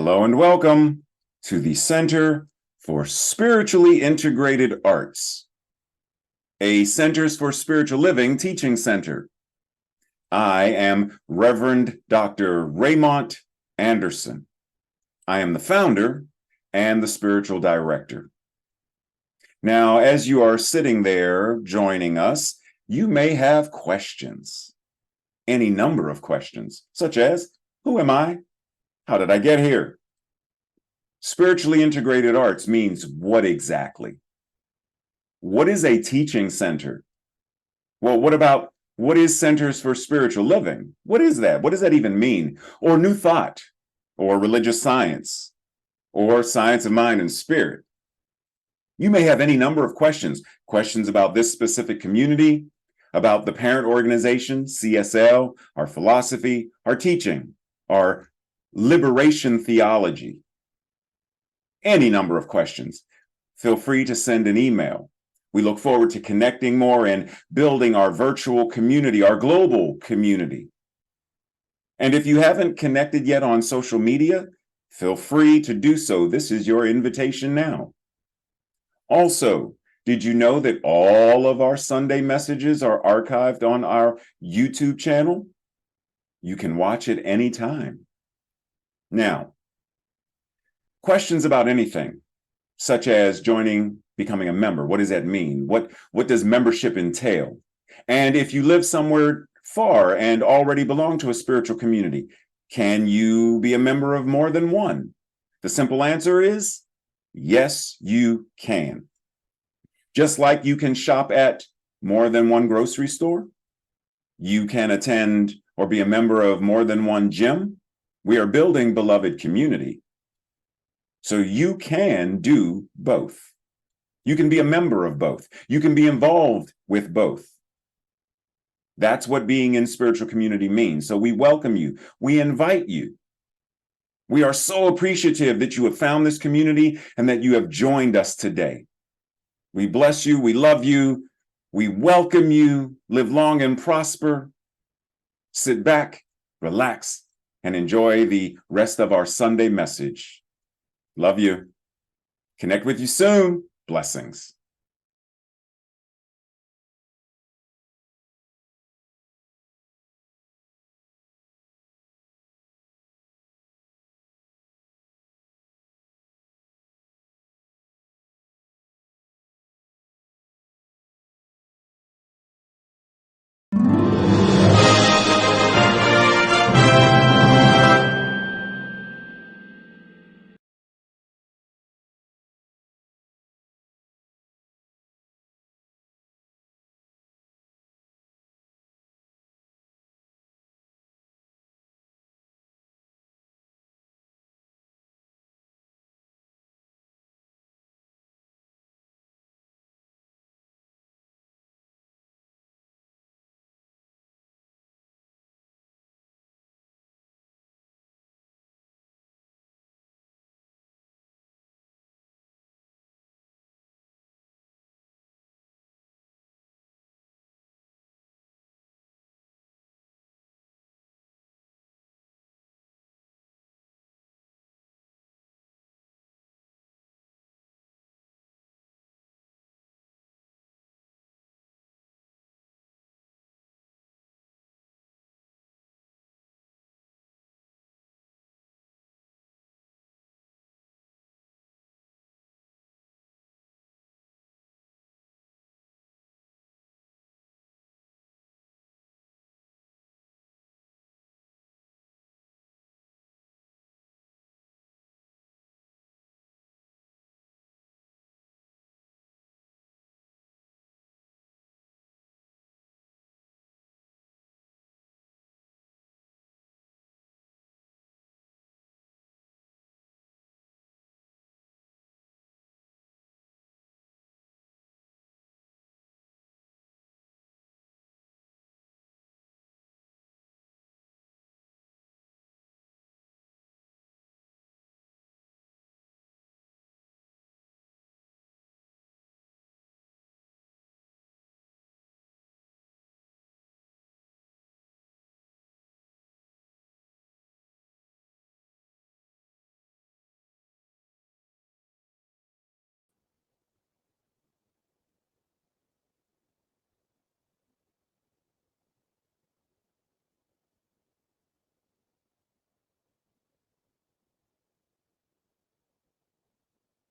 Hello and welcome to the Center for Spiritually Integrated Arts, a Centers for Spiritual Living teaching center. I am Reverend Dr. Raymont Anderson. I am the founder and the spiritual director. Now, as you are sitting there joining us, you may have questions, any number of questions, such as, who am I? How did I get here? Spiritually integrated arts means what exactly? What is a teaching center? Well, what is Centers for Spiritual Living? What is that? What does that even mean? Or New Thought, or religious science, or science of mind and spirit? You may have any number of questions about this specific community, about the parent organization, CSL, our philosophy, our teaching, our liberation theology. Any number of questions. Feel free to send an email. We look forward to connecting more and building our virtual community, our global community. And if you haven't connected yet on social media, feel free to do so. This is your invitation now. Also, did you know that all of our Sunday messages are archived on our YouTube channel? You can watch it anytime. Now, questions about anything, such as becoming a member. What does that mean? What does membership entail? And if you live somewhere far and already belong to a spiritual community, can you be a member of more than one? The simple answer is yes, you can. Just like you can shop at more than one grocery store, you can attend or be a member of more than one gym. We are building beloved community. So you can do both. You can be a member of both. You can be involved with both. That's what being in spiritual community means. So we welcome you. We invite you. We are so appreciative that you have found this community and that you have joined us today. We bless you. We love you. We welcome you. Live long and prosper. Sit back, relax, and enjoy the rest of our Sunday message. Love you. Connect with you soon. Blessings.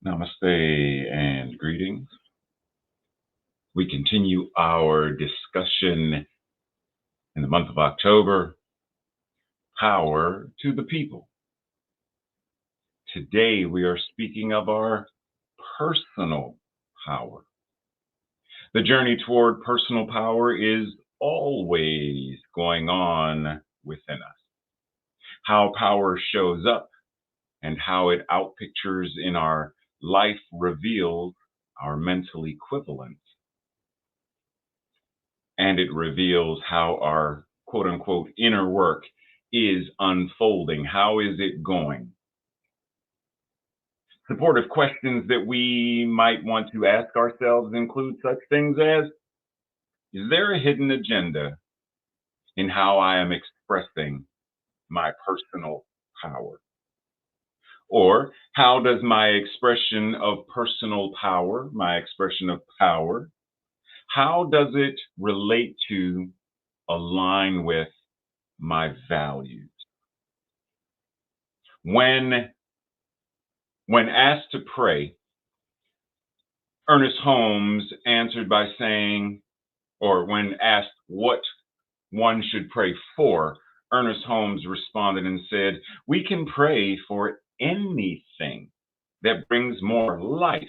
Namaste and greetings. We continue our discussion in the month of October, Power to the People. Today we are speaking of our personal power. The journey toward personal power is always going on within us. How power shows up and how it outpictures in our life reveals our mental equivalent. And it reveals how our quote unquote inner work is unfolding. How is it going? Supportive questions that we might want to ask ourselves include such things as, is there a hidden agenda in how I am expressing my personal power? Or how does my expression of personal power, my expression of power, how does it relate to, align with my values? When asked to pray, Ernest Holmes answered by saying, or when asked what one should pray for, Ernest Holmes responded and said, we can pray for anything that brings more life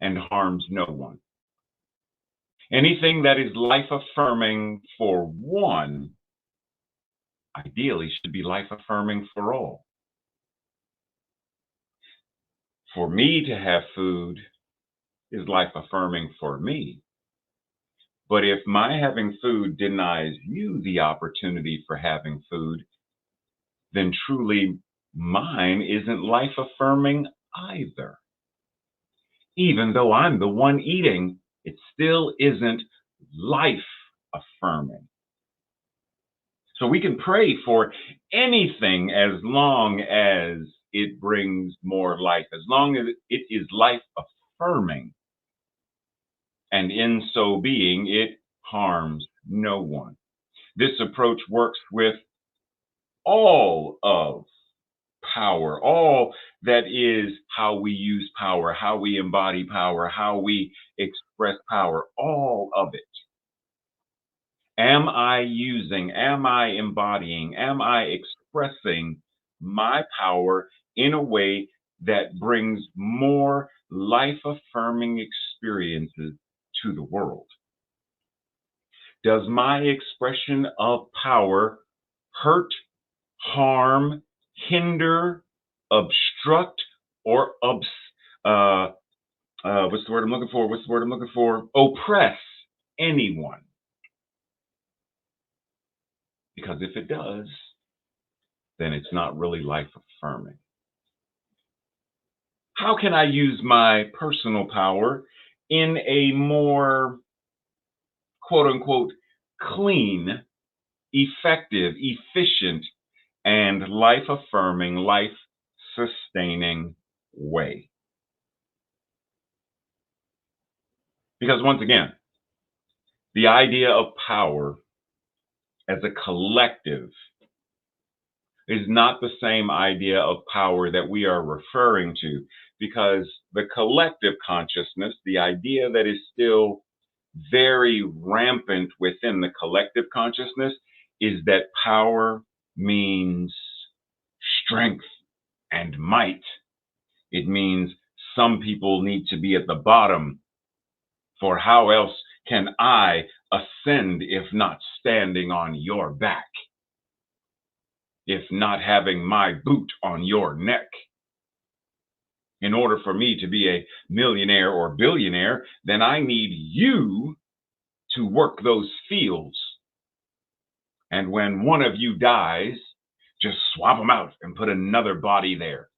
and harms no one. Anything that is life affirming for one, ideally should be life affirming for all. For me to have food is life affirming for me. But if my having food denies you the opportunity for having food, then truly mine isn't life affirming either. Even though I'm the one eating, it still isn't life affirming. So we can pray for anything as long as it brings more life, as long as it is life affirming. And in so being, it harms no one. This approach works with all of power, all that is how we use power, how we embody power, how we express power, all of it. Am I embodying, am I expressing my power in a way that brings more life-affirming experiences to the world? Does my expression of power hurt, harm, hinder, obstruct, or oppress anyone? Because if it does, then it's not really life affirming. How can I use my personal power in a more quote unquote clean, effective, efficient, and life affirming, life sustaining way? Because once again, the idea of power as a collective is not the same idea of power that we are referring to, because the collective consciousness, the idea that is still very rampant within the collective consciousness, is that power means strength and might. It means some people need to be at the bottom, for how else can I ascend if not standing on your back? If not having my boot on your neck? In order for me to be a millionaire or billionaire, then I need you to work those fields. And when one of you dies, just swap them out and put another body there.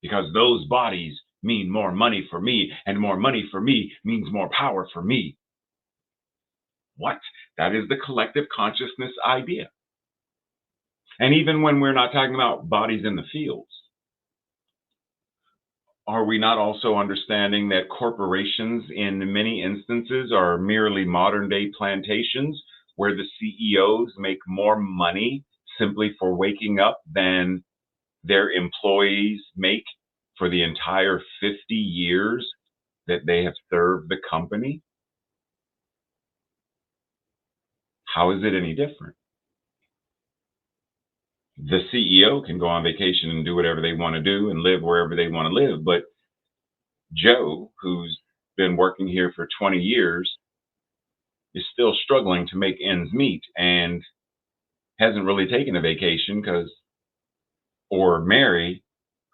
Because those bodies mean more money for me, and more money for me means more power for me. What? That is the collective consciousness idea. And even when we're not talking about bodies in the fields, are we not also understanding that corporations in many instances are merely modern day plantations where the CEOs make more money simply for waking up than their employees make for the entire 50 years that they have served the company, how is it any different? The CEO can go on vacation and do whatever they want to do and live wherever they want to live. But Joe, who's been working here for 20 years, is still struggling to make ends meet and hasn't really taken a vacation or Mary,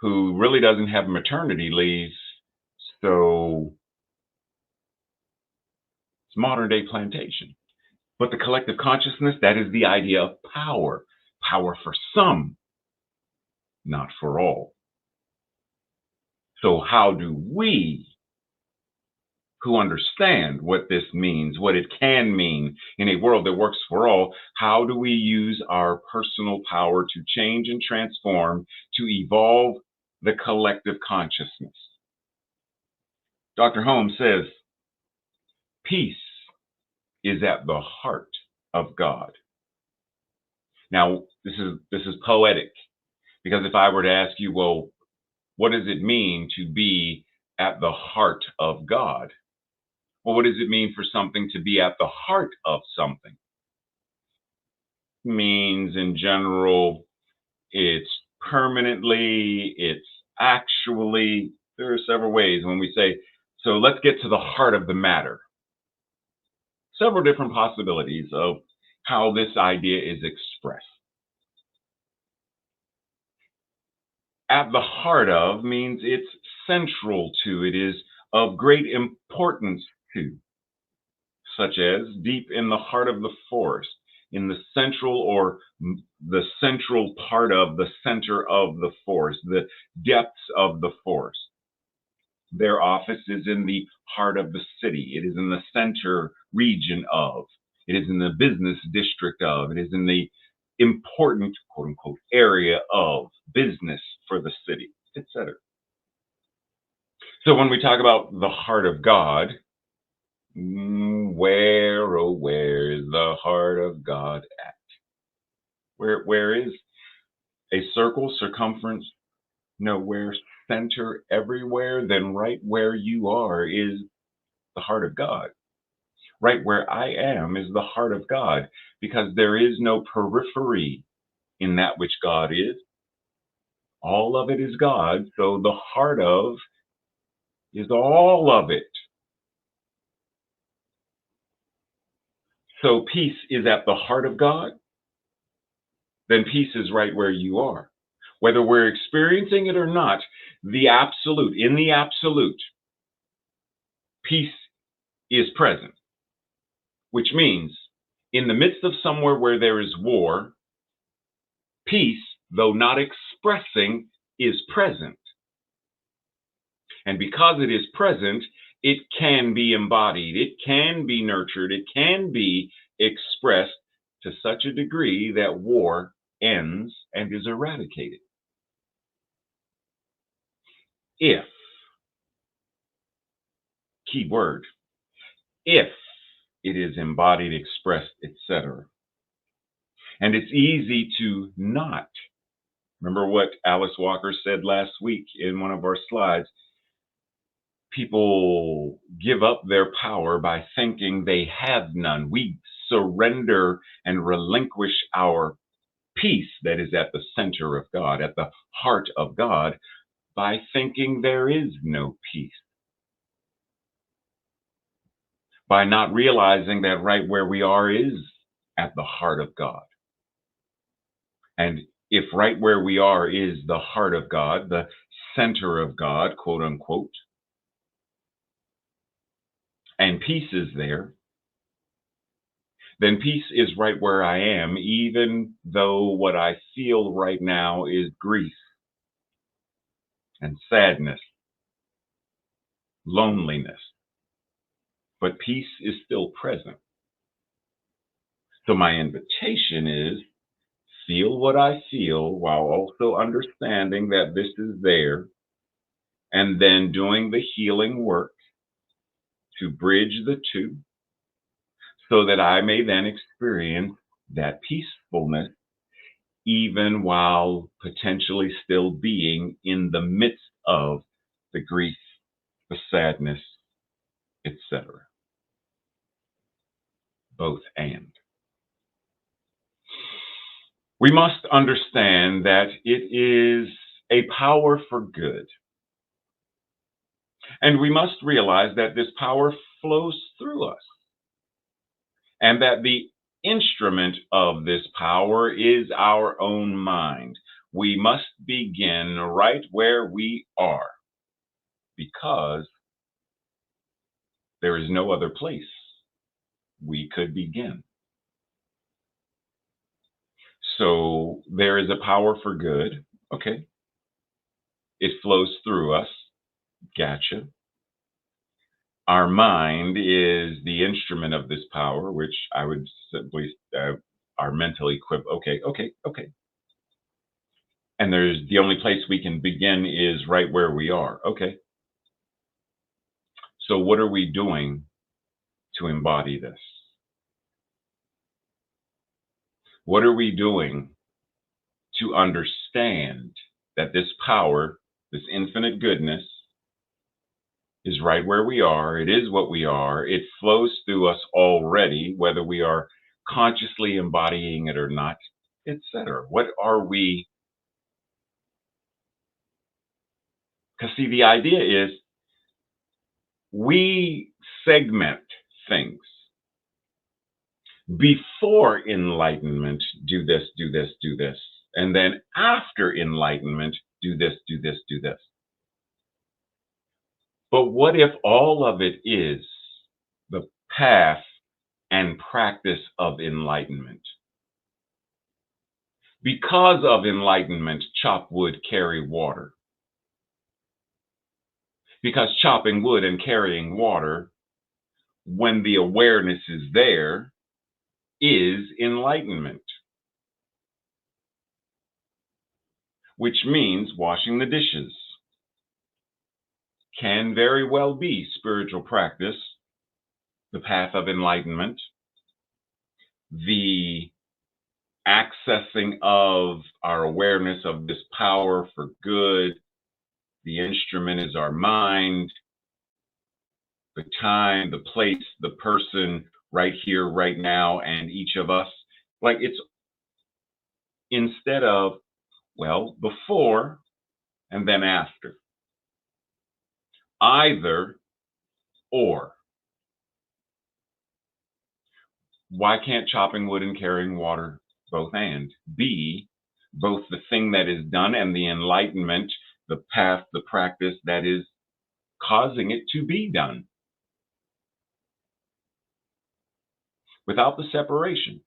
who really doesn't have maternity leave. So it's modern day plantation. But the collective consciousness, that is the idea of power. Power for some, not for all. So how do we, who understand what this means, what it can mean in a world that works for all, how do we use our personal power to change and transform, to evolve the collective consciousness? Dr. Holmes says, peace is at the heart of God. Now, this is poetic, because if I were to ask you, well, what does it mean to be at the heart of God? Well, what does it mean for something to be at the heart of something? It means in general, it's permanently, it's actually, there are several ways when we say, so let's get to the heart of the matter. Several different possibilities of how this idea is expressed. At the heart of means it's central to, it is of great importance to, such as deep in the heart of the forest, in the central or the central part of the center of the forest, the depths of the forest. Their office is in the heart of the city. It is in the center region of, it is in the business district of, it is in the important, quote unquote, area of business for the city, etc. So when we talk about the heart of God, where, oh, where is the heart of God at? Where is a circle, circumference, nowhere, center, everywhere? Then right where you are is the heart of God. Right where I am is the heart of God, because there is no periphery in that which God is. All of it is God, so the heart of is all of it. So peace is at the heart of God, then peace is right where you are. Whether we're experiencing it or not, the absolute, in the absolute, peace is present, which means in the midst of somewhere where there is war, peace, though not expressing, is present. And because it is present, it can be embodied, it can be nurtured, it can be expressed to such a degree that war ends and is eradicated. If, key word, if it is embodied, expressed, etc. And it's easy to not. Remember what Alice Walker said last week in one of our slides? People give up their power by thinking they have none. We surrender and relinquish our peace that is at the center of God, at the heart of God, by thinking there is no peace. By not realizing that right where we are is at the heart of God. And if right where we are is the heart of God, the center of God, quote unquote, and peace is there, then peace is right where I am, even though what I feel right now is grief and sadness, loneliness. But peace is still present. So my invitation is feel what I feel while also understanding that this is there, and then doing the healing work to bridge the two so that I may then experience that peacefulness, even while potentially still being in the midst of the grief, the sadness, etc. Both and. We must understand that it is a power for good. And we must realize that this power flows through us and that the instrument of this power is our own mind. We must begin right where we are because there is no other place we could begin. So there is a power for good. Okay. It flows through us. Gotcha. Our mind is the instrument of this power, which I would simply are mentally equipped. Okay. And there's the only place we can begin is right where we are. Okay. So what are we doing to embody this? What are we doing to understand that this power, this infinite goodness, is right where we are? It is what we are. It flows through us already, whether we are consciously embodying it or not, etc. What are we? Because see, the idea is we segment things. Before enlightenment, do this, do this, do this. And then after enlightenment, do this, do this, do this. But what if all of it is the path and practice of enlightenment? Because of enlightenment, chop wood, carry water. Because chopping wood and carrying water, when the awareness is there, is enlightenment. Which means washing the dishes can very well be spiritual practice, the path of enlightenment, the accessing of our awareness of this power for good. The instrument is our mind, the time, the place, the person, right here, right now, and each of us. Like it's instead of, well, before and then after. Either or. Why can't chopping wood and carrying water both and be both the thing that is done and the enlightenment, the path, the practice that is causing it to be done? Without the separation,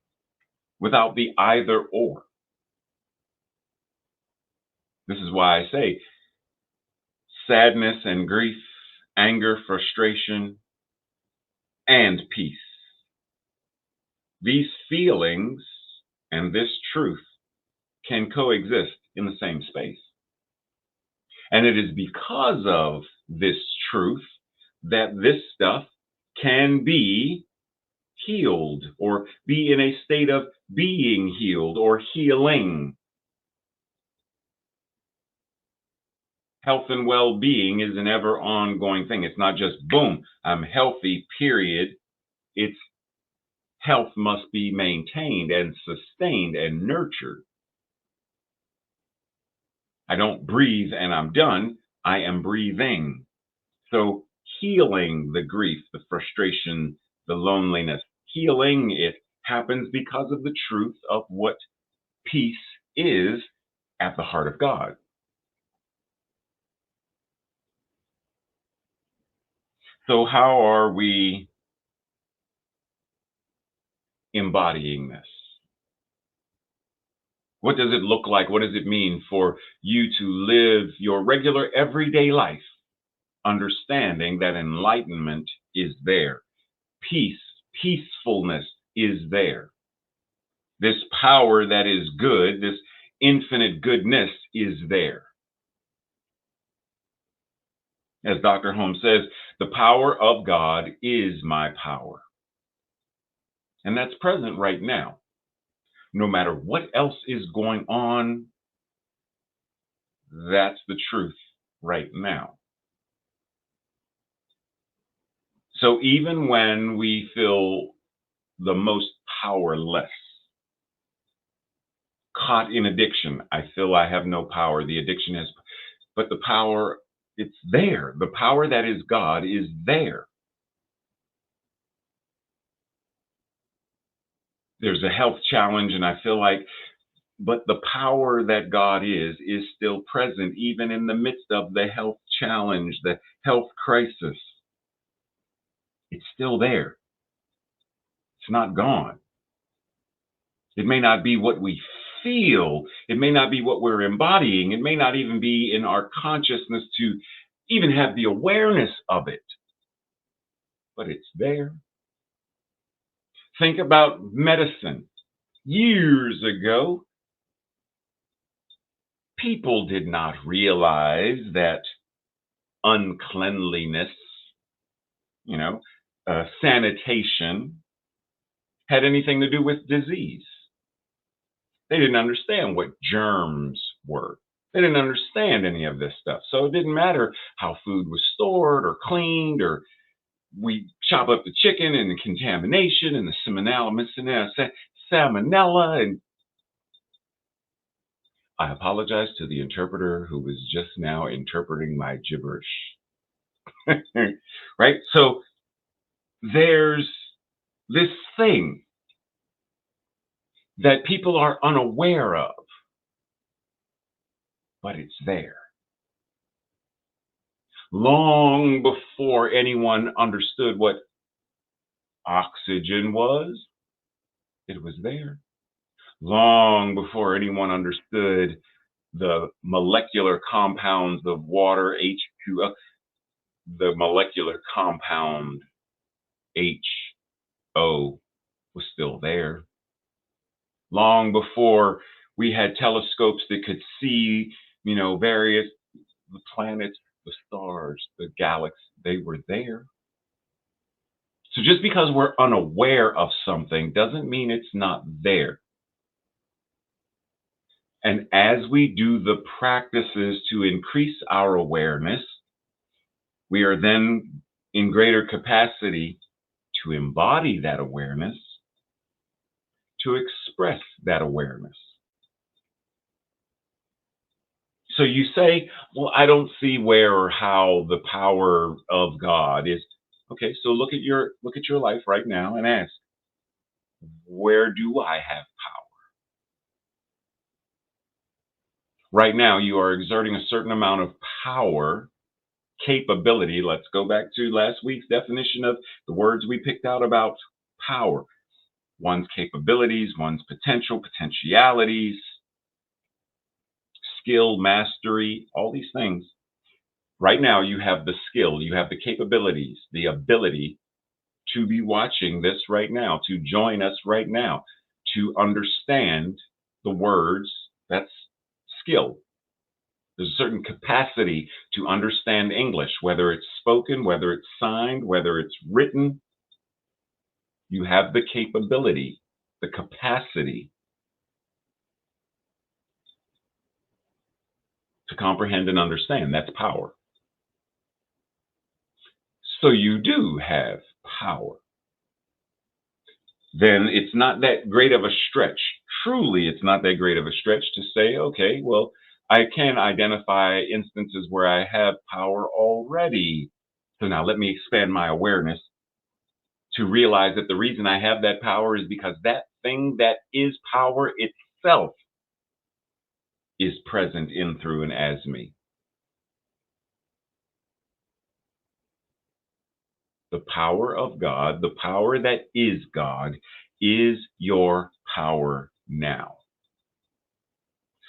without the either or. This is why I say sadness and grief, anger, frustration, and peace. These feelings and this truth can coexist in the same space. And it is because of this truth that this stuff can be healed or be in a state of being healed or healing. Health and well-being is an ever ongoing thing. It's not just boom, I'm healthy, period. It's health must be maintained and sustained and nurtured. I don't breathe and I'm done. I am breathing. So healing the grief, the frustration, the loneliness, healing it happens because of the truth of what peace is at the heart of God. So how are we embodying this? What does it look like? What does it mean for you to live your regular everyday life, understanding that enlightenment is there, peace, peacefulness is there. This power that is good, this infinite goodness is there. As Dr. Holmes says, the power of God is my power. And that's present right now. No matter what else is going on, that's the truth right now. So even when we feel the most powerless, caught in addiction, I feel I have no power. The addiction has, but the power, it's there. The power that is God is there. There's a health challenge, and I feel like, but the power that God is still present, even in the midst of the health challenge, the health crisis. It's still there. It's not gone. It may not be what we feel. It may not be what we're embodying. It may not even be in our consciousness to even have the awareness of it, but it's there. Think about medicine. Years ago, people did not realize that uncleanliness, you know, sanitation had anything to do with disease. They didn't understand what germs were. They didn't understand any of this stuff. So it didn't matter how food was stored or cleaned, or we chop up the chicken and the contamination and the salmonella. And I apologize to the interpreter who was just now interpreting my gibberish. Right? So there's this thing that people are unaware of, but it's there. Long before anyone understood what oxygen was, it was there. Long before anyone understood the molecular compounds of water, H2O, the molecular compound HO was still there. Long before we had telescopes that could see, various the planets, the stars, the galaxies, they were there. So just because we're unaware of something doesn't mean it's not there. And as we do the practices to increase our awareness, we are then in greater capacity to embody that awareness, to express that awareness. So you say, well, I don't see where or how the power of God is. Okay, so look at your life right now and ask, where do I have power? Right now, you are exerting a certain amount of power, capability. Let's go back to last week's definition of the words we picked out about power. One's capabilities, one's potentialities, skill, mastery, all these things. Right now, you have the skill, you have the capabilities, the ability to be watching this right now, to join us right now, to understand the words. That's skill. There's a certain capacity to understand English, whether it's spoken, whether it's signed, whether it's written. You have the capability, the capacity to comprehend and understand. That's power. So you do have power. Then it's not that great of a stretch. Truly, it's not that great of a stretch to say, okay, well, I can identify instances where I have power already. So now let me expand my awareness to realize that the reason I have that power is because that thing that is power itself is present in, through, and as me. The power of God, the power that is God, is your power now.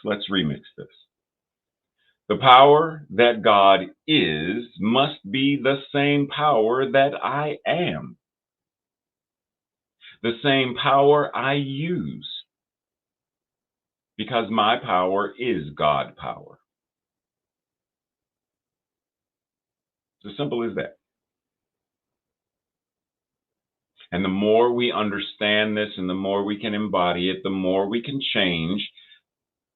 So let's remix this. The power that God is must be the same power that I am, the same power I use, because my power is God power. It's as simple as that. And the more we understand this and the more we can embody it, the more we can change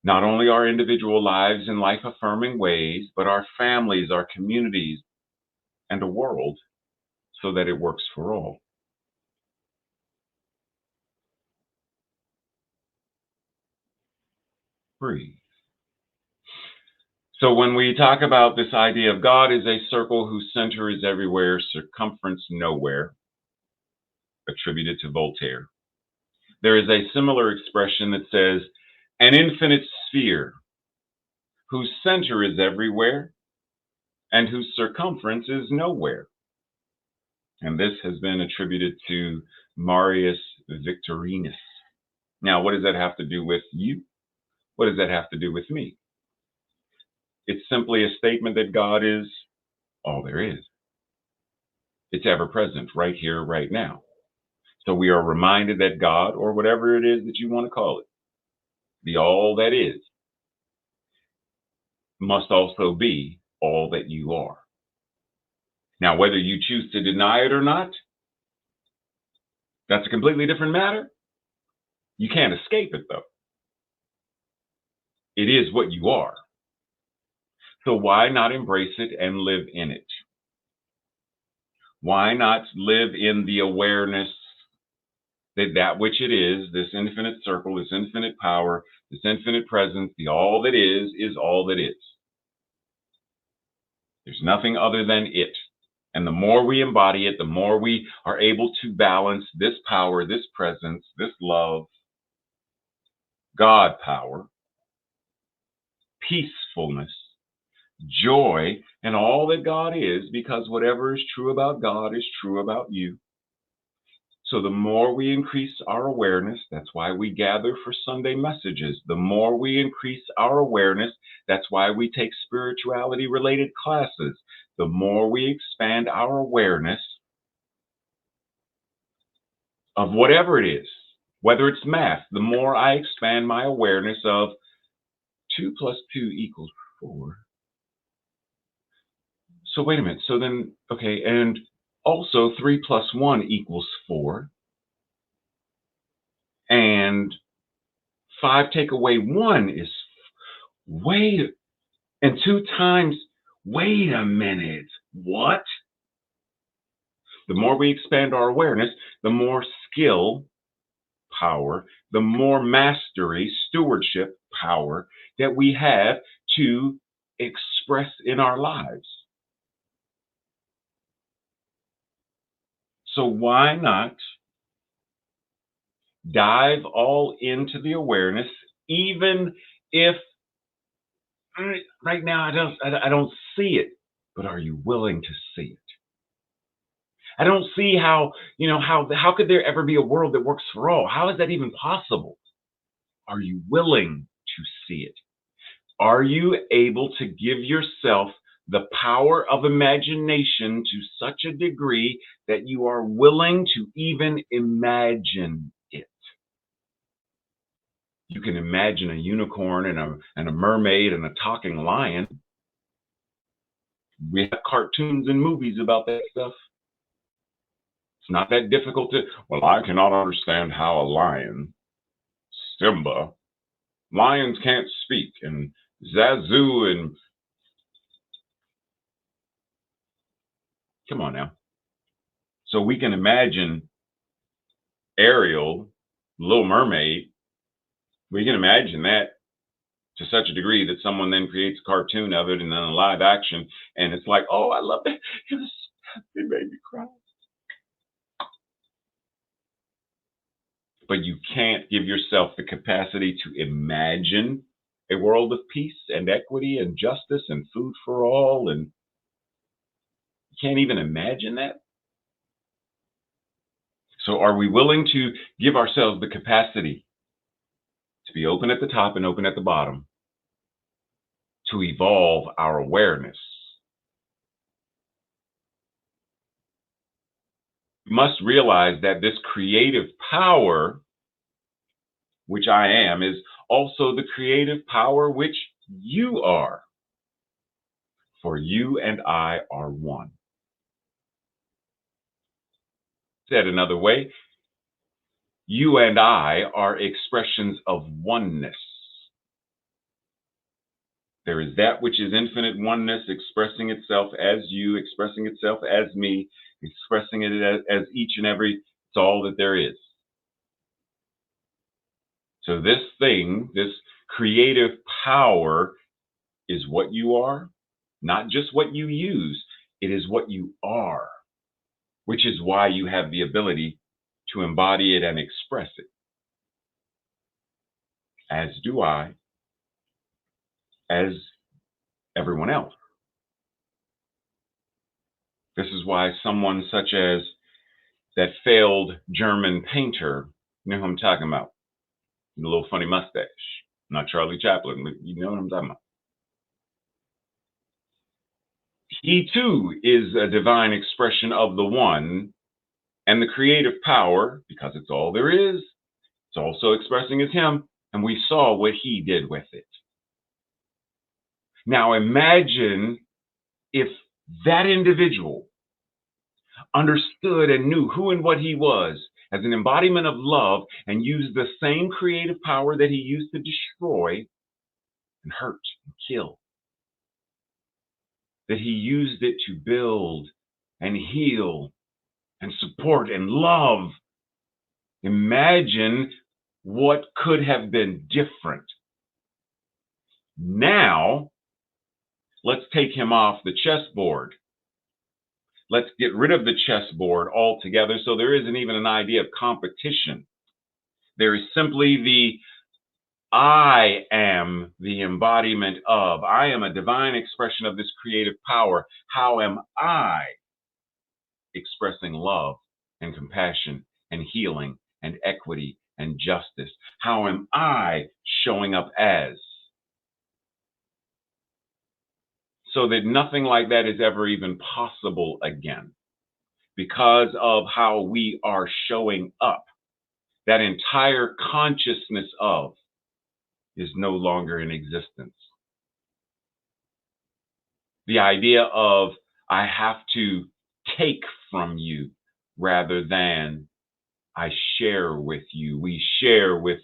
not only our individual lives in life affirming ways, but our families, our communities, and the world so that it works for all. Breathe. So when we talk about this idea of God is a circle whose center is everywhere, circumference nowhere, attributed to Voltaire, there is a similar expression that says, an infinite sphere whose center is everywhere and whose circumference is nowhere. And this has been attributed to Marius Victorinus. Now, what does that have to do with you? What does that have to do with me? It's simply a statement that God is all there is. It's ever present right here, right now. So we are reminded that God, or whatever it is that you want to call it, the all that is, must also be all that you are. Now, whether you choose to deny it or not, that's a completely different matter. You can't escape it, though. It is what you are. So why not embrace it and live in it? Why not live in the awareness that that which it is, this infinite circle, this infinite power, this infinite presence, the all that is all that is. There's nothing other than it. And the more we embody it, the more we are able to balance this power, this presence, this love, God power, peacefulness, joy, and all that God is, because whatever is true about God is true about you. So the more we increase our awareness, that's why we gather for Sunday messages. The more we increase our awareness, that's why we take spirituality related classes. The more we expand our awareness of whatever it is, whether it's math, the more I expand my awareness of 2 plus 2 equals 4. So wait a minute. So then, okay, and also 3 plus 1 equals 4. And 5 take away 1 is, wait, and 2 times, wait a minute, what? The more we expand our awareness, the more skill, power, the more mastery, stewardship, power that we have to express in our lives. So why not dive all into the awareness, even if right now I don't see it, but are you willing to see it? I don't see how, how could there ever be a world that works for all? How is that even possible? Are you willing to see it? Are you able to give yourself the power of imagination to such a degree that you are willing to even imagine it? You can imagine a unicorn and a mermaid and a talking lion. We have cartoons and movies about that stuff. It's not that difficult to, well, I cannot understand how a lion, Simba, lions can't speak, and Zazu, and come on now. So we can imagine Ariel, Little Mermaid. We can imagine that to such a degree that someone then creates a cartoon of it and then a live action, and it's like, oh, I love that. It made me cry. But you can't give yourself the capacity to imagine a world of peace and equity and justice and food for all, and you can't even imagine that. So are we willing to give ourselves the capacity to be open at the top and open at the bottom, to evolve our awareness? You must realize that this creative power, which I am, is also the creative power which you are. For you and I are one. Said another way, you and I are expressions of oneness. There is that which is infinite oneness expressing itself as you, expressing itself as me, expressing it as each and every, it's all that there is. So this thing, this creative power is what you are, not just what you use, it is what you are, which is why you have the ability to embody it and express it. As do I, as everyone else. This is why someone such as that failed German painter, you know who I'm talking about, the little funny mustache, not Charlie Chaplin, but you know what I'm talking about. He too is a divine expression of the one, and the creative power, because it's all there is, it's also expressing as him, and we saw what he did with it. Now imagine if that individual understood and knew who and what he was as an embodiment of love and used the same creative power that he used to destroy and hurt and kill, that he used it to build and heal and support and love. Imagine what could have been different. Now, let's take him off the chessboard. Let's get rid of the chessboard altogether so there isn't even an idea of competition. There is simply the I am the embodiment of. I am a divine expression of this creative power. How am I expressing love and compassion and healing and equity and justice? How am I showing up as? So that nothing like that is ever even possible again. Because of how we are showing up, that entire consciousness of is no longer in existence. The idea of I have to take from you rather than I share with you. We share with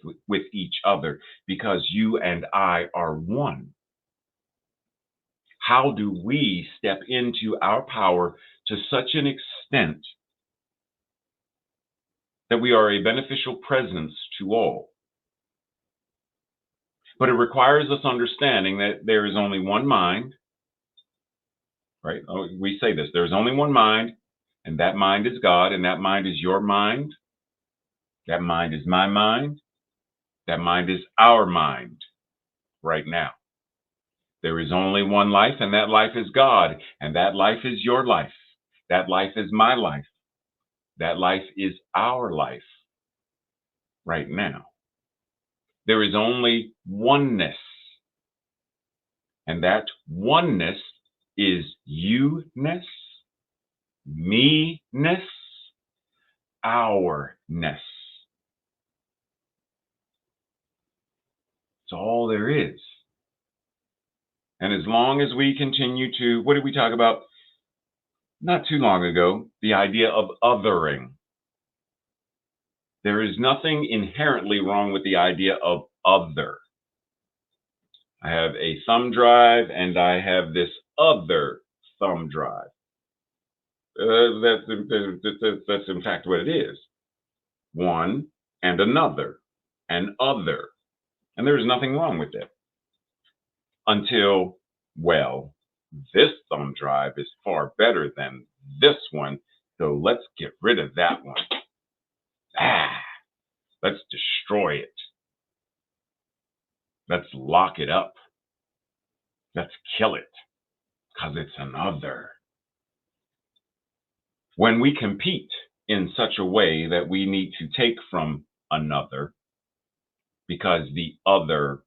each other because you and I are one. How do we step into our power to such an extent that we are a beneficial presence to all? But it requires us understanding that there is only one mind, right? We say this, there's only one mind, and that mind is God, and that mind is your mind. That mind is my mind. That mind is our mind right now. There is only one life, and that life is God, and that life is your life. That life is my life. That life is our life right now. There is only oneness, and that oneness is you-ness, me-ness, our-ness. It's all there is. And as long as we continue to, what did we talk about not too long ago? The idea of othering. There is nothing inherently wrong with the idea of other. I have a thumb drive and I have this other thumb drive. That's in fact what it is. One and another and other. And there's nothing wrong with that. Until, well, this thumb drive is far better than this one, so let's get rid of that one. Let's destroy it. Let's lock it up. Let's kill it, because it's another. When we compete in such a way that we need to take from another, because the other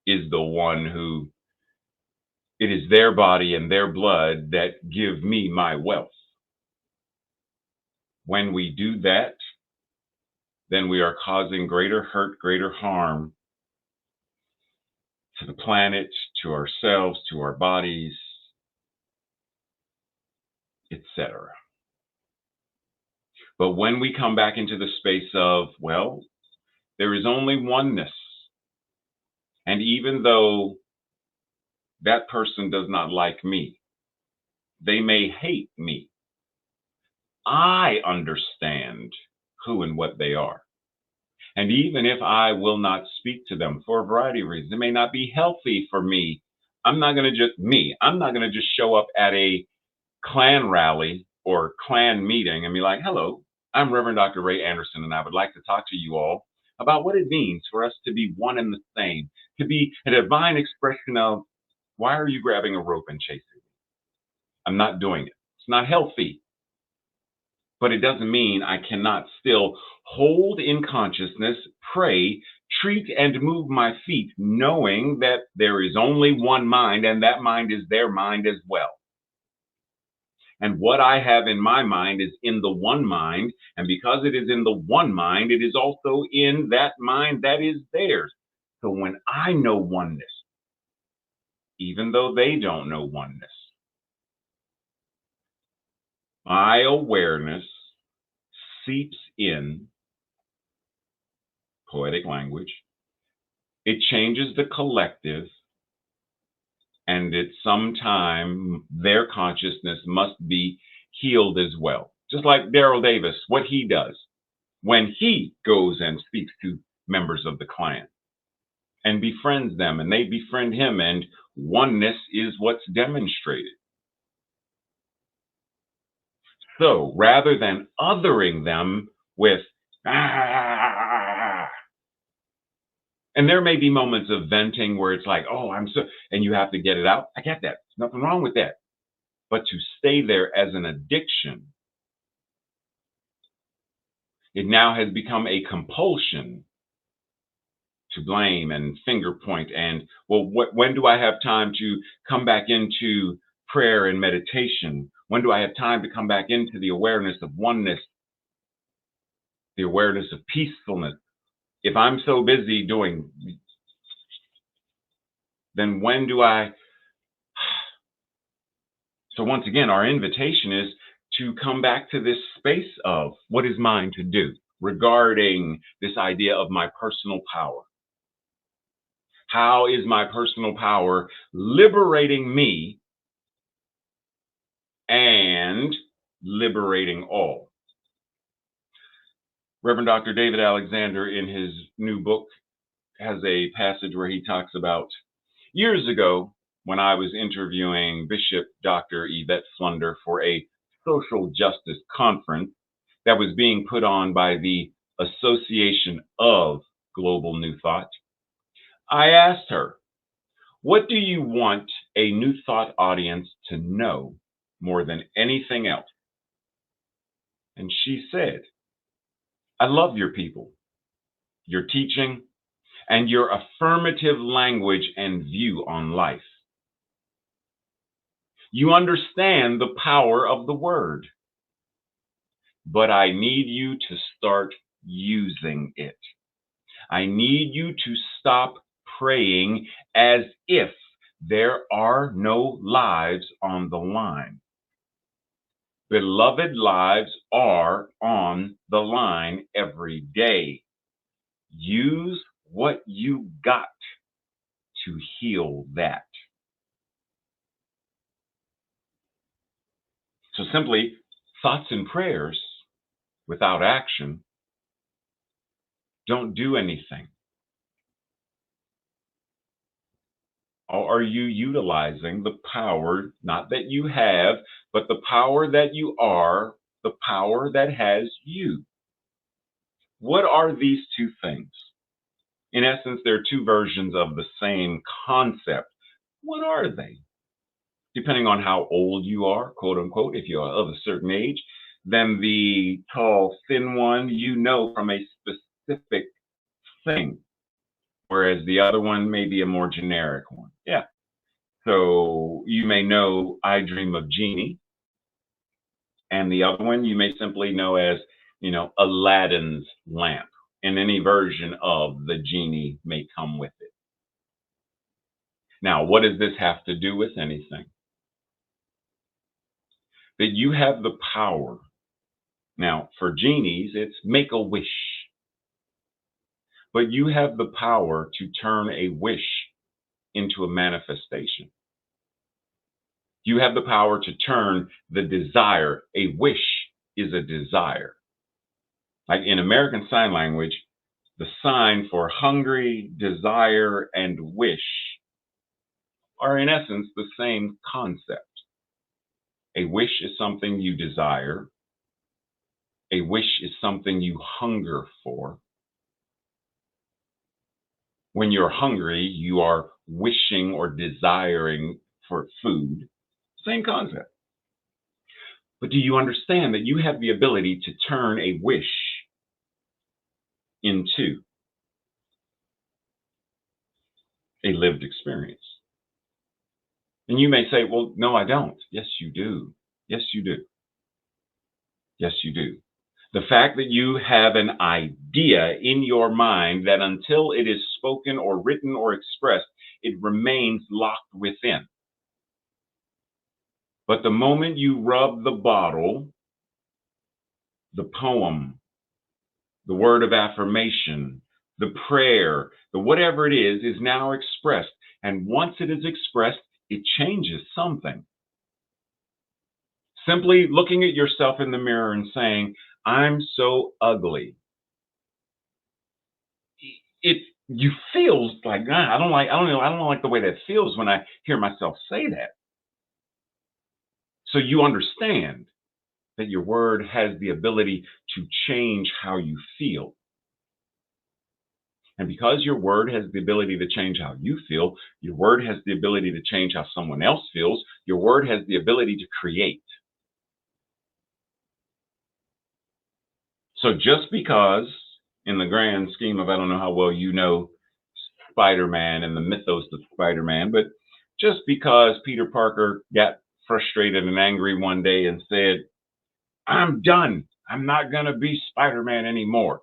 is the one who, it is their body and their blood that give me my wealth. When we do that, then we are causing greater hurt, greater harm to the planet, to ourselves, to our bodies, etc. But when we come back into the space of, well, there is only oneness. And even though that person does not like me, they may hate me, I understand who and what they are. And even if I will not speak to them for a variety of reasons, it may not be healthy for me. I'm not going to just show up at a Klan rally or Klan meeting and be like, hello, I'm Reverend Dr. Ray Anderson, and I would like to talk to you all about what it means for us to be one and the same, to be a divine expression of, why are you grabbing a rope and chasing me? I'm not doing it. It's not healthy. But it doesn't mean I cannot still hold in consciousness, pray, treat, and move my feet, knowing that there is only one mind, and that mind is their mind as well. And what I have in my mind is in the one mind. And because it is in the one mind, it is also in that mind that is theirs. So when I know oneness, even though they don't know oneness, my awareness seeps in, poetic language, it changes the collective, and at some time their consciousness must be healed as well. Just like Daryl Davis, what he does when he goes and speaks to members of the Klan and befriends them, and they befriend him, and oneness is what's demonstrated. So rather than othering them with, and there may be moments of venting where it's like, oh, I'm so, and you have to get it out. I get that. There's nothing wrong with that. But to stay there as an addiction, it now has become a compulsion to blame and finger point. And, well, when do I have time to come back into prayer and meditation? When do I have time to come back into the awareness of oneness, the awareness of peacefulness? If I'm so busy doing, then when do I? So once again, our invitation is to come back to this space of what is mine to do regarding this idea of my personal power. How is my personal power liberating me and liberating all? Reverend Dr. David Alexander, in his new book, has a passage where he talks about years ago when I was interviewing Bishop Dr. Yvette Flunder for a social justice conference that was being put on by the Association of Global New Thought. I asked her, what do you want a New Thought audience to know more than anything else? And she said, I love your people, your teaching, and your affirmative language and view on life. You understand the power of the word, but I need you to start using it. I need you to stop praying as if there are no lives on the line. Beloved, lives are on the line every day. Use what you got to heal that. So simply, thoughts and prayers without action don't do anything. Or are you utilizing the power, not that you have, but the power that you are, the power that has you? What are these two things? In essence, they're two versions of the same concept. What are they? Depending on how old you are, quote unquote, if you're of a certain age, then the tall, thin one, you know from a specific thing, whereas the other one may be a more generic one. Yeah. So you may know I Dream of Jeannie, and the other one you may simply know as, Aladdin's lamp, and any version of the genie may come with it. Now, what does this have to do with anything? That you have the power Now, for genies, it's make a wish. But you have the power to turn a wish into a manifestation. You have the power to turn the desire. A wish is a desire. Like in American Sign Language, the sign for hungry, desire, and wish are in essence the same concept. A wish is something you desire. A wish is something you hunger for. When you're hungry, you are wishing or desiring for food. Same concept. But do you understand that you have the ability to turn a wish into a lived experience? And you may say, well, no, I don't. Yes, you do. Yes, you do. Yes, you do. The fact that you have an idea in your mind that until it is spoken or written or expressed, it remains locked within. But the moment you rub the bottle, the poem, the word of affirmation, the prayer, the whatever it is now expressed. And once it is expressed, it changes something. Simply looking at yourself in the mirror and saying, I'm so ugly. You feel like, I don't like the way that feels when I hear myself say that. So you understand that your word has the ability to change how you feel. And because your word has the ability to change how you feel, your word has the ability to change how someone else feels, your word has the ability to create. So just because, in the grand scheme of, I don't know how well you know Spider-Man and the mythos of Spider-Man, but just because Peter Parker got frustrated and angry one day and said, I'm done. I'm not going to be Spider-Man anymore.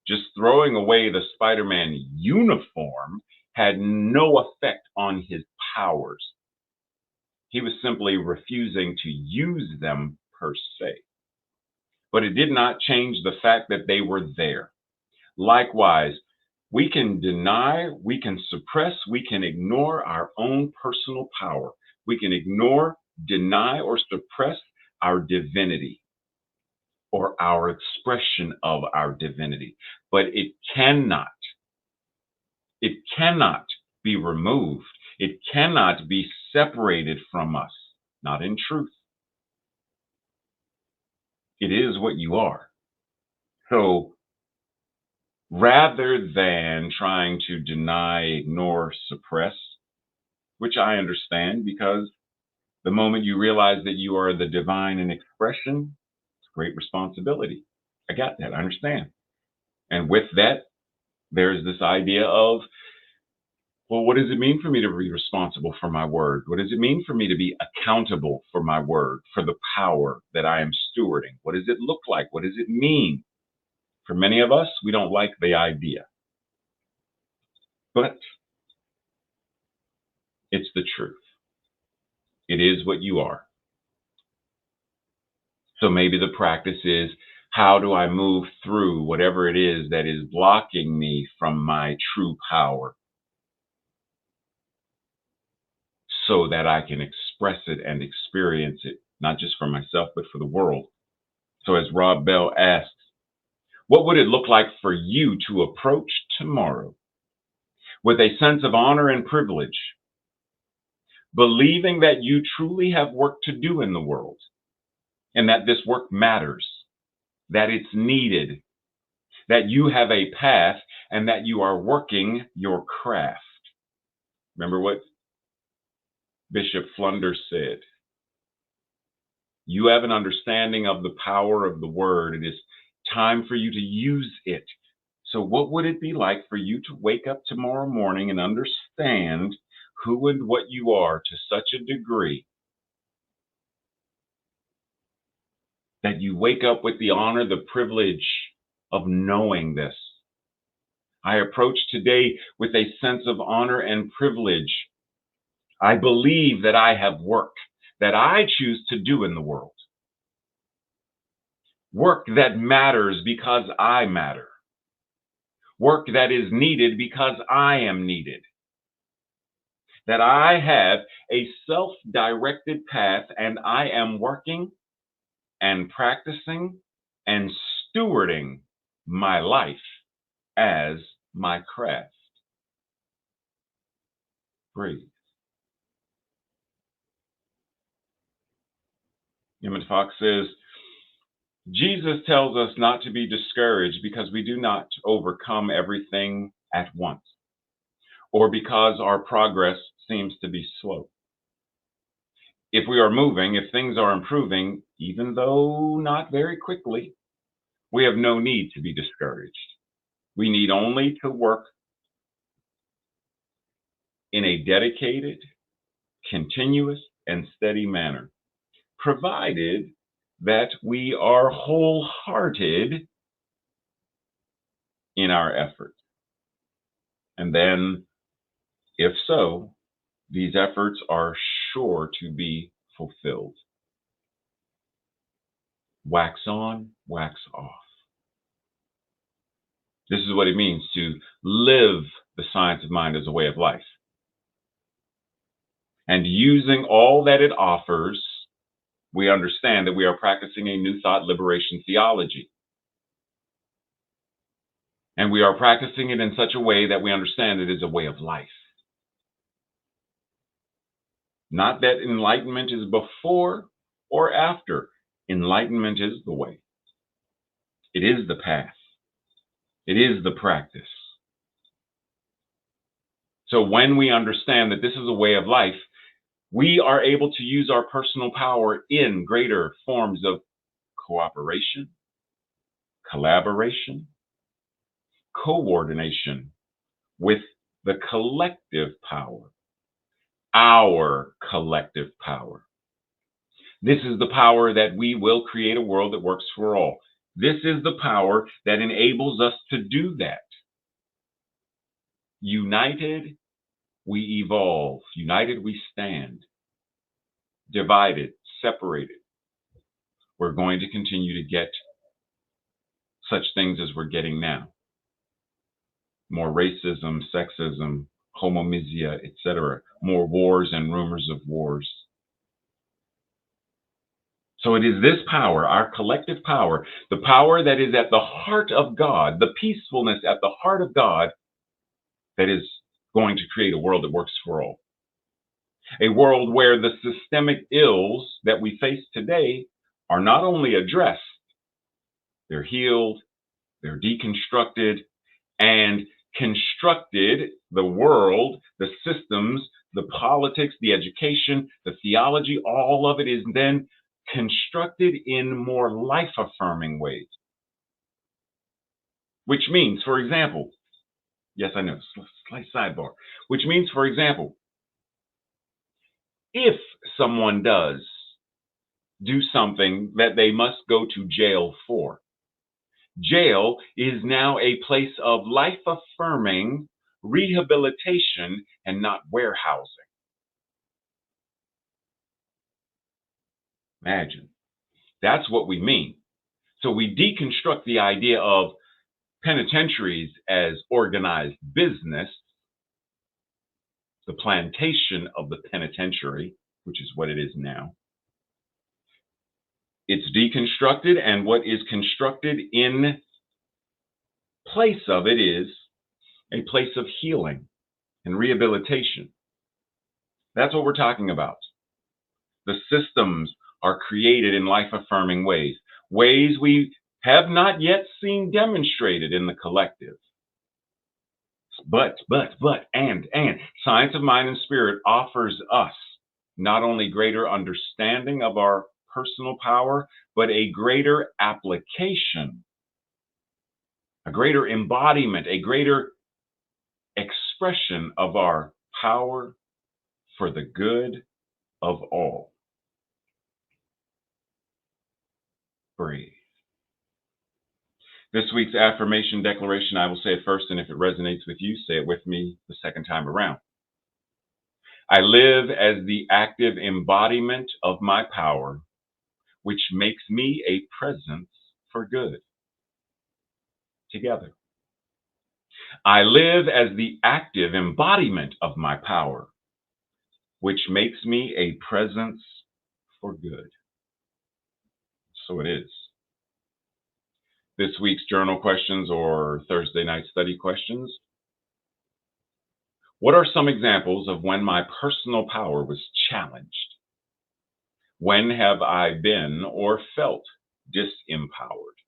Just throwing away the Spider-Man uniform had no effect on his powers. He was simply refusing to use them per se. But it did not change the fact that they were there. Likewise, we can deny, we can suppress, we can ignore our own personal power. We can ignore, deny, or suppress our divinity or our expression of our divinity. But it cannot be removed. It cannot be separated from us, not in truth. It is what you are. So rather than trying to deny, ignore, suppress, which I understand because the moment you realize that you are the divine in expression, it's great responsibility. I got that. I understand. And with that, there's this idea of, well, what does it mean for me to be responsible for my word? What does it mean for me to be accountable for my word, for the power that I am stewarding? What does it look like? What does it mean? For many of us, we don't like the idea. But it's the truth. It is what you are. So maybe the practice is, how do I move through whatever it is that is blocking me from my true power so that I can express it and experience it, not just for myself, but for the world? So as Rob Bell asks, what would it look like for you to approach tomorrow with a sense of honor and privilege, believing that you truly have work to do in the world and that this work matters, that it's needed, that you have a path and that you are working your craft? Remember what Bishop Flunder said. You have an understanding of the power of the word. It is time for you to use it. So what would it be like for you to wake up tomorrow morning and understand who and what you are to such a degree that you wake up with the honor, the privilege of knowing this? I approach today with a sense of honor and privilege. I believe that I have work that I choose to do in the world. Work that matters because I matter. Work that is needed because I am needed. That I have a self directed path and I am working and practicing and stewarding my life as my craft. Breathe. Emmett Fox says, Jesus tells us not to be discouraged because we do not overcome everything at once or because our progress seems to be slow. If we are moving, if things are improving, even though not very quickly, we have no need to be discouraged. We need only to work in a dedicated, continuous, and steady manner, provided that we are wholehearted in our efforts. And then, if so, these efforts are sure to be fulfilled. Wax on, wax off. This is what it means to live the science of mind as a way of life. And using all that it offers, we understand that we are practicing a new thought liberation theology. And we are practicing it in such a way that we understand it is a way of life. Not that enlightenment is before or after. Enlightenment is the way. It is the path. It is the practice. So when we understand that this is a way of life, we are able to use our personal power in greater forms of cooperation, collaboration, coordination with the collective power, our collective power. This is the power that we will create a world that works for all. This is the power that enables us to do that. United, we evolve. United, we stand. Divided, separated, we're going to continue to get such things as we're getting now. More racism, sexism, homomisia, etc. More wars and rumors of wars. So it is this power, our collective power, the power that is at the heart of God, the peacefulness at the heart of God, that is going to create a world that works for all. A world where the systemic ills that we face today are not only addressed, they're healed, they're deconstructed, and constructed. The world, the systems, the politics, the education, the theology, all of it is then constructed in more life-affirming ways. Which means, for example, yes, I know, slight sidebar, which means, for example, if someone does do something that they must go to jail for, jail is now a place of life-affirming rehabilitation and not warehousing. Imagine. That's what we mean. So we deconstruct the idea of penitentiaries as organized business, the plantation of the penitentiary, which is what it is now. It's deconstructed, and what is constructed in place of it is a place of healing and rehabilitation. That's what we're talking about. The systems are created in life-affirming ways, ways we have not yet seen demonstrated in the collective. But, and, science of mind and spirit offers us not only greater understanding of our personal power, but a greater application, a greater embodiment, a greater expression of our power for the good of all. Breathe. This week's affirmation declaration, I will say it first, and if it resonates with you, say it with me the second time around. I live as the active embodiment of my power, which makes me a presence for good together. I live as the active embodiment of my power, which makes me a presence for good. So it is. This week's journal questions or Thursday night study questions. What are some examples of when my personal power was challenged? When have I been or felt disempowered?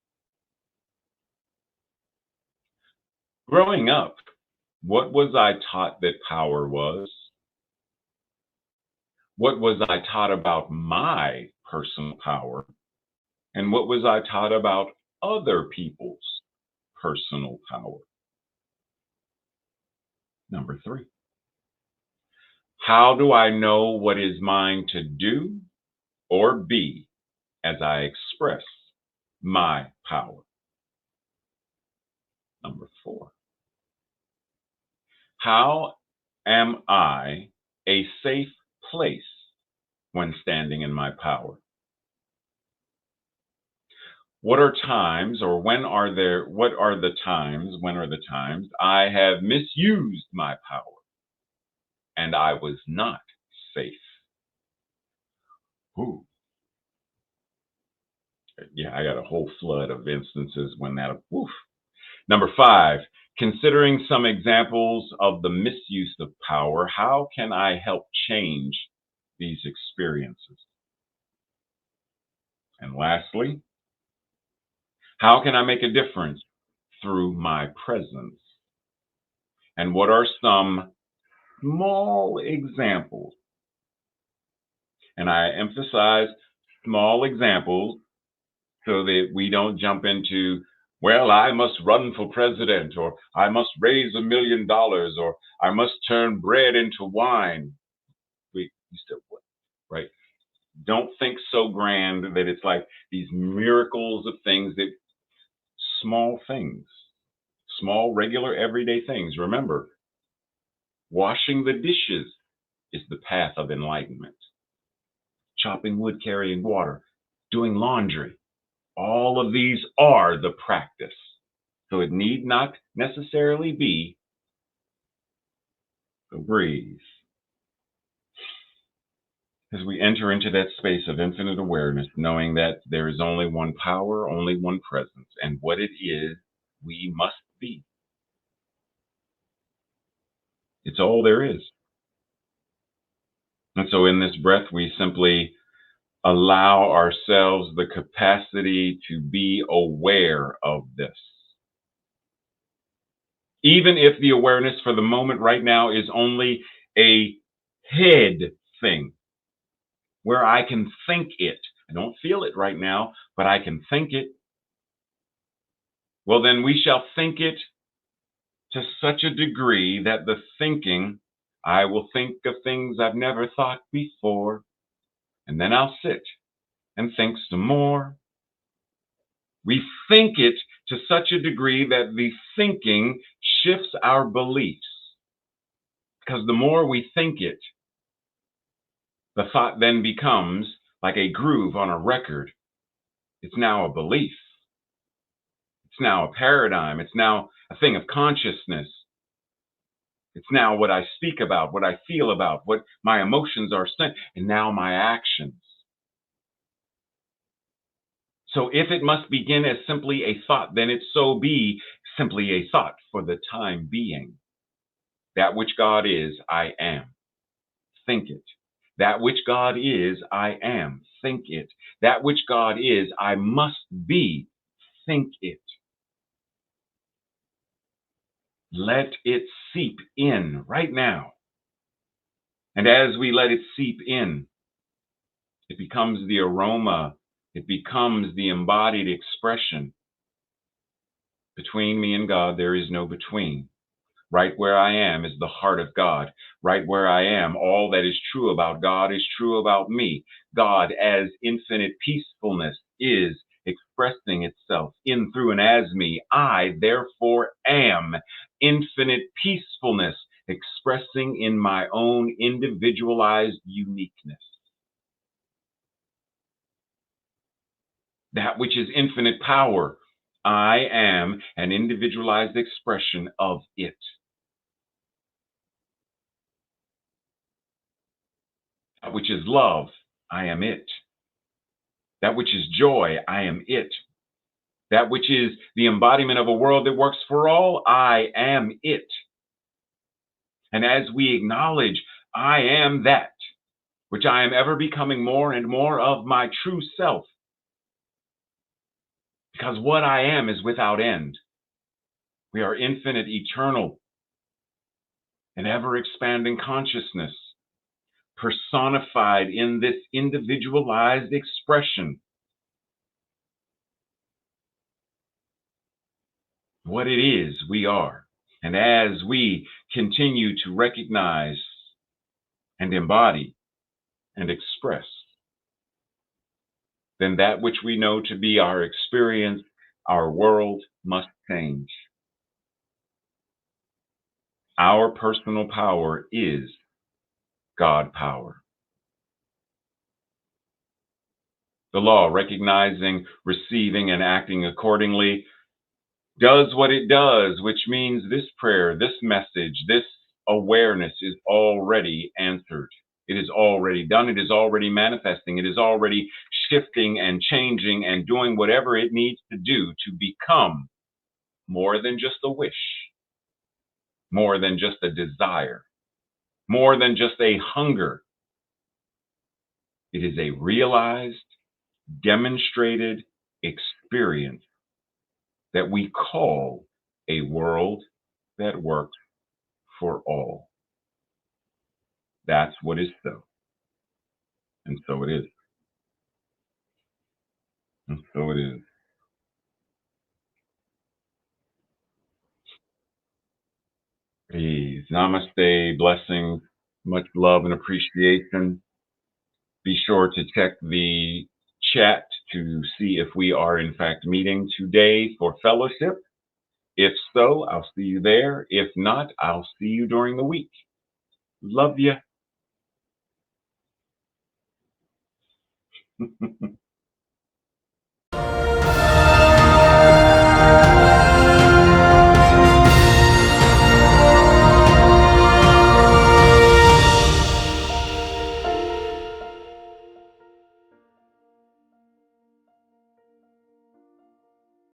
Growing up, what was I taught that power was? What was I taught about my personal power? And what was I taught about other people's personal power? Number 3, how do I know what is mine to do or be as I express my power? Number 4, how am I a safe place when standing in my power? What are times or when are there what are the times when are the times I have misused my power and I was not safe? Ooh, yeah, I got a whole flood of instances when that. Oof. Number 5, considering some examples of the misuse of power, how can I help change these experiences? And lastly, how can I make a difference through my presence? And what are some small examples? And I emphasize small examples so that we don't jump into, well, I must run for president, or I must raise $1 million, or I must turn bread into wine. You still what, right? Don't think so grand that it's like these miracles of things that small things, small, regular, everyday things. Remember, washing the dishes is the path of enlightenment. Chopping wood, carrying water, doing laundry. All of these are the practice. So it need not necessarily be a breeze. As we enter into that space of infinite awareness, knowing that there is only one power, only one presence, and what it is we must be. It's all there is. And so in this breath, we simply allow ourselves the capacity to be aware of this. Even if the awareness for the moment right now is only a head thing where I can think it. I don't feel it right now, but I can think it. Well, then we shall think it to such a degree that the thinking, I will think of things I've never thought before, and then I'll sit and think some more. We think it to such a degree that the thinking shifts our beliefs. Because the more we think it, the thought then becomes like a groove on a record. It's now a belief. It's now a paradigm. It's now a thing of consciousness. It's now what I speak about, what I feel about, what my emotions are saying, and now my actions. So if it must begin as simply a thought, then it so be simply a thought for the time being. That which God is, I am. Think it. That which God is, I am. Think it. That which God is, I must be. Think it. Let it seep in right now. And as we let it seep in, it becomes the aroma. It becomes the embodied expression. Between me and God, there is no between. Right where I am is the heart of God. Right where I am, all that is true about God is true about me. God, as infinite peacefulness, is expressing itself in, through, and as me. I, therefore, am infinite peacefulness, expressing in my own individualized uniqueness. that which is infinite power. I am an individualized expression of it. That which is love, I am it. That which is joy, I am it. That which is the embodiment of a world that works for all, I am it. And as we acknowledge, I am that, which I am ever becoming more and more of my true self, because what I am is without end. We are infinite, eternal, and ever expanding consciousness, personified in this individualized expression. What it is, we are. And as we continue to recognize and embody and express, then that which we know to be our experience, our world must change. Our personal power is God power. The law, recognizing, receiving, and acting accordingly, does what it does, which means this prayer, this message, this awareness is already answered. It is already done. It is already manifesting. It is already shifting and changing and doing whatever it needs to do to become more than just a wish, more than just a desire, more than just a hunger. It is a realized, demonstrated experience that we call a world that works for all. That's what is so. And so it is. And so it is. Peace. Namaste. Blessings. Much love and appreciation. Be sure to check the chat to see if we are in fact meeting today for fellowship. If so, I'll see you there. If not, I'll see you during the week. Love you.